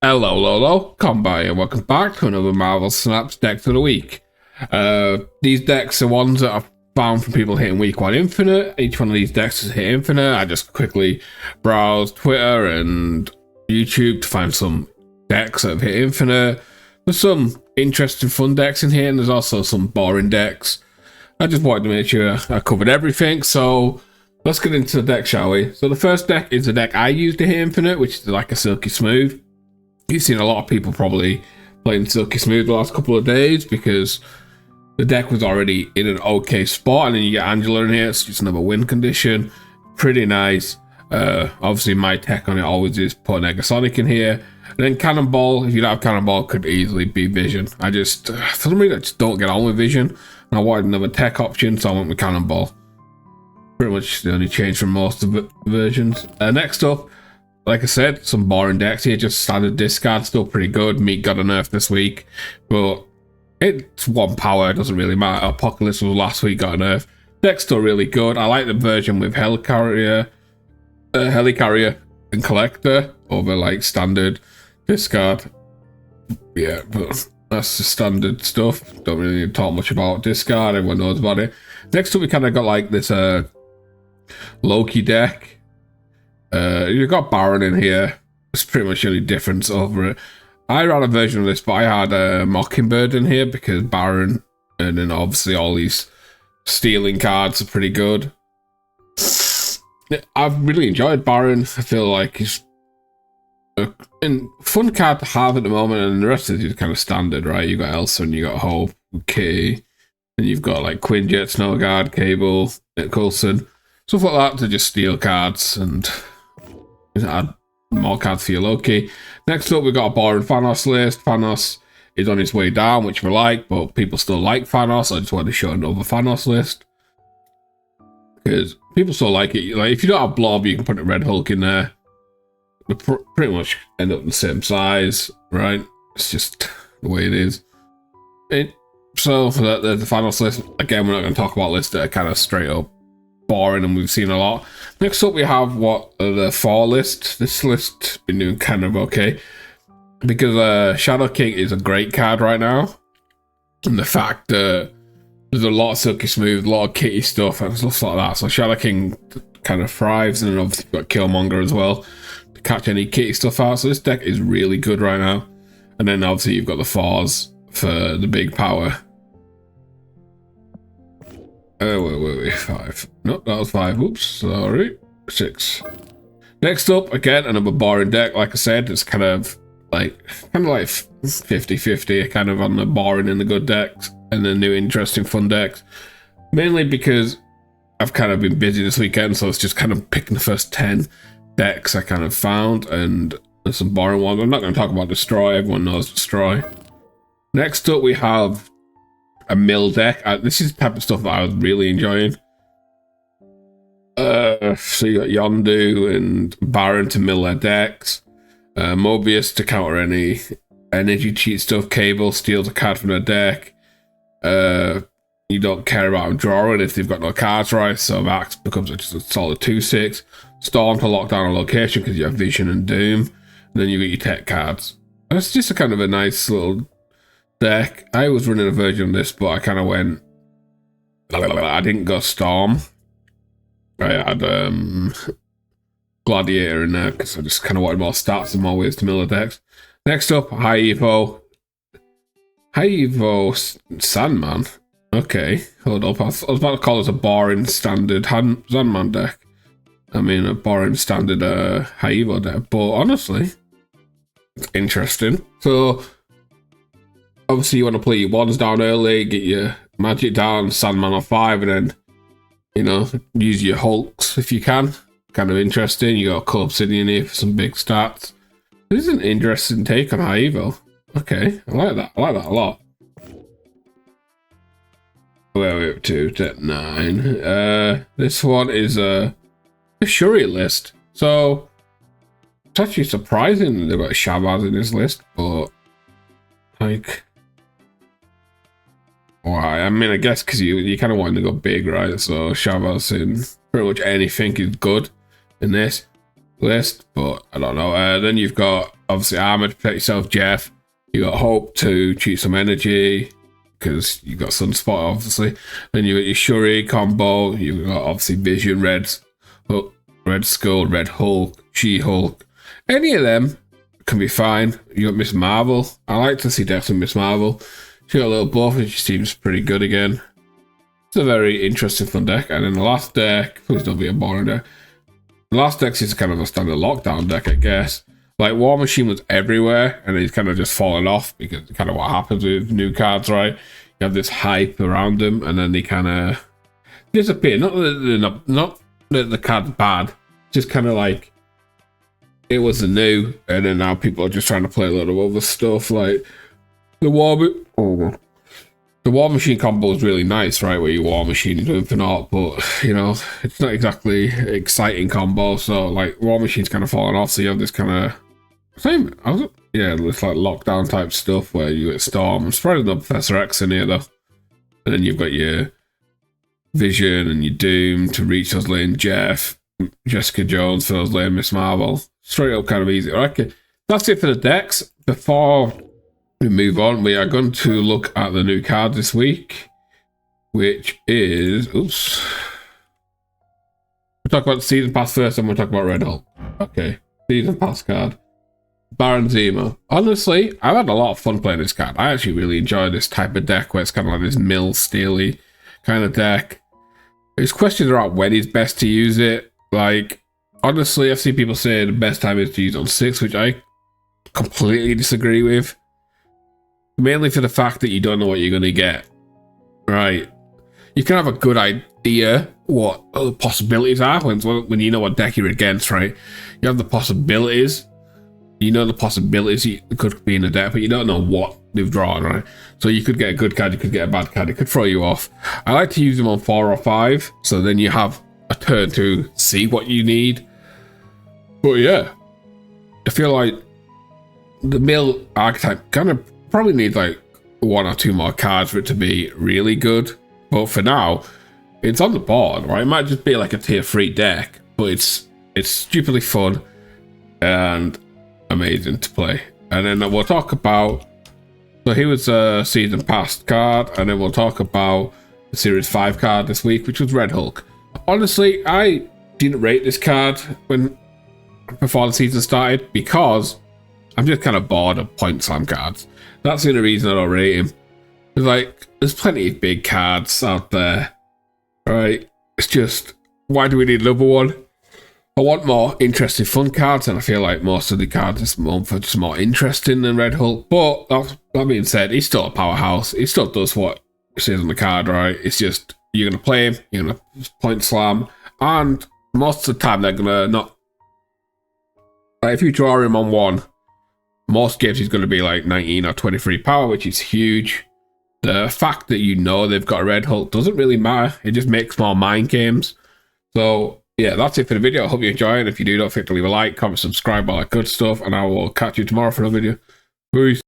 Hello, Lolo, come by and welcome back to another Marvel Snaps Decks of the Week. These decks are ones that I've found from people hitting Week 1 Infinite. Each one of these decks is hit Infinite. I just quickly browsed Twitter and YouTube to find some decks that have hit Infinite. There's some interesting fun decks in here, and there's also some boring decks. I just wanted to make sure I covered everything, so let's get into the deck, shall we? So the first deck is the deck I used to hit Infinite, which is like a Silky Smooth. You've seen a lot of people probably playing Silky Smooth the last couple of days because the deck was already in an okay spot, and then you get Angela in here. It's just another win condition. Pretty nice. Obviously, my tech on it always is put Negasonic in here. And then Cannonball, if you don't have Cannonball, could easily be Vision. For some reason, I just don't get on with Vision. And I wanted another tech option, so I went with Cannonball. Pretty much the only change from most of the versions. Next up, like I said, some boring decks here, just standard discard, still pretty good. Meat got a nerf this week, but it's one power, it doesn't really matter. Apocalypse was last week, got a nerf. Deck's still really good. I like the version with Helicarrier and Collector over like standard discard. Yeah, but that's the standard stuff. Don't really need to talk much about discard, everyone knows about it. Next up, we kind of got like this Loki deck. You've got Baron in here. It's pretty much the only difference over it. I ran a version of this, but I had Mockingbird in here because Baron, and then obviously all these stealing cards are pretty good. I've really enjoyed Baron. I feel like he's a fun card to have at the moment, and the rest is just kind of standard, right? You got Elsa and you got Hope, Kay, and you've got like Quinjet, Snowguard, Cable, Coulson, stuff like that to just steal cards and add more cards for your Loki. Next up, we've got a boring Thanos list. Thanos is on his way down, which we like, but people still like Thanos. I just wanted to show another Thanos list because people still like it. Like, if you don't have Blob, you can put a Red Hulk in there. They pretty much end up the same size, right? It's just the way it is. So there's the Thanos list. Again, we're not going to talk about lists that are kind of straight up boring, and we've seen a lot. Next up, we have the 4 list. This list been doing kind of okay because Shadow King is a great card right now, and the fact that there's a lot of Silky Smooth, a lot of kitty stuff and stuff like that, so Shadow King kind of thrives. And then obviously you've got Killmonger as well to catch any kitty stuff out, so this deck is really good right now. And then obviously you've got the 4s for the big power. Wait, 5. Nope, that was 5. Oops, sorry. 6. Next up, again, another boring deck. Like I said, it's kind of like 50-50, kind of on the boring and the good decks, and the new interesting fun decks. Mainly because I've kind of been busy this weekend, so it's just kind of picking the first 10 decks I kind of found, and there's some boring ones. I'm not going to talk about Destroy. Everyone knows Destroy. Next up, we have a mill deck. This is the type of stuff that I was really enjoying. So you got Yondu and Baron to mill their decks. Mobius to counter any energy cheat stuff. Cable steals a card from their deck. You don't care about them drawing if they've got no cards, right? So Max becomes just a solid 2/6. Storm to lock down a location because you have Vision and Doom. And then you get your tech cards. It's just a kind of a nice little deck. I was running a version of this, but I kind of went, I didn't go Storm. I had Gladiator in there because I just kind of wanted more stats and more ways to mill the decks. Next up, High Evo Sandman. Okay, hold up. I was about to call this a boring standard Sandman deck. I mean, a boring standard High Evo deck, but honestly, it's interesting. So obviously, you want to play your 1s down early, get your magic down, Sandman on 5, and then, you know, use your Hulks if you can. Kind of interesting. You got a Cull Obsidian here for some big stats. This is an interesting take on High Evo. Okay, I like that. I like that a lot. Where are we up to? 9. This one is a Shuri list. So it's actually surprising that they've got Shabazz in this list, but like, why? I mean, I guess because you kind of want to go big, right? So Shabazz in pretty much anything is good in this list, but I don't know. Then you've got obviously armor to protect yourself, Jeff. You got Hope to cheat some energy, because you got Sunspot, obviously. Then you got your Shuri combo. You got obviously Vision, Red Skull, Red Hulk, She-Hulk. Any of them can be fine. You got Miss Marvel. I like to see decks with Miss Marvel. She got a little buff and she seems pretty good again. It's a very interesting fun deck. And then the last deck, please don't be a boring deck. The last deck is kind of a standard lockdown deck, I guess. Like, War Machine was everywhere, and he's kind of just fallen off, because kind of what happens with new cards, right? You have this hype around them, and then they kind of disappear. Not that the card's bad, just kind of like, it was the new, and then now people are just trying to play a lot of other stuff, like the War Machine combo is really nice, right? Where you War Machine into Infinite, but you know, it's not exactly exciting combo. So like War Machine's kind of falling off. So you have this kind of this like lockdown type stuff where you get Storm. I'm spreading the Professor X in here though, and then you've got your Vision and your Doom to reach those lane, Jeff, Jessica Jones for those lane, Miss Marvel. Straight up kind of easy. Okay, that's it for the decks. Before we move on, we are going to look at the new card this week, which is, we'll talk about the Season Pass first, and we'll talk about Red Hulk. Okay, Season Pass card. Baron Zemo. Honestly, I've had a lot of fun playing this card. I actually really enjoy this type of deck where it's kind of like this mill steely kind of deck. There's questions about when is best to use it. Like, honestly, I've seen people say the best time is to use on 6, which I completely disagree with. Mainly for the fact that you don't know what you're going to get. Right. You can have a good idea what the possibilities are when you know what deck you're against, right? You have the possibilities. You know the possibilities that could be in the deck, but you don't know what they've drawn, right? So you could get a good card, you could get a bad card, it could throw you off. I like to use them on 4 or 5, so then you have a turn to see what you need. But yeah, I feel like the mill archetype kind of probably needs like 1 or 2 more cards for it to be really good. But for now, it's on the board, right? It might just be like a tier 3 deck, but it's stupidly fun and amazing to play. And then we'll talk about, so here was a Season Pass card, and then we'll talk about the Series 5 card this week, which was Red Hulk. Honestly, I didn't rate this card before the season started, because I'm just kind of bored of point slam cards. That's the only reason I don't rate him. It's like, there's plenty of big cards out there, right? It's just, why do we need another one? I want more interesting fun cards, and I feel like most of the cards this month are just more interesting than Red Hulk. But that being said, he's still a powerhouse. He still does what it says on the card, right? It's just, you're going to play him, you're going to point slam, and most of the time they're going to not... Like, if you draw him on 1, most games he's going to be like 19 or 23 power, which is huge. The fact that you know they've got a Red Hulk doesn't really matter. It just makes more mind games. So yeah, that's it for the video. I hope you enjoy it. If you do, don't forget to leave a like, comment, subscribe, all that good stuff, and I will catch you tomorrow for another video. Peace.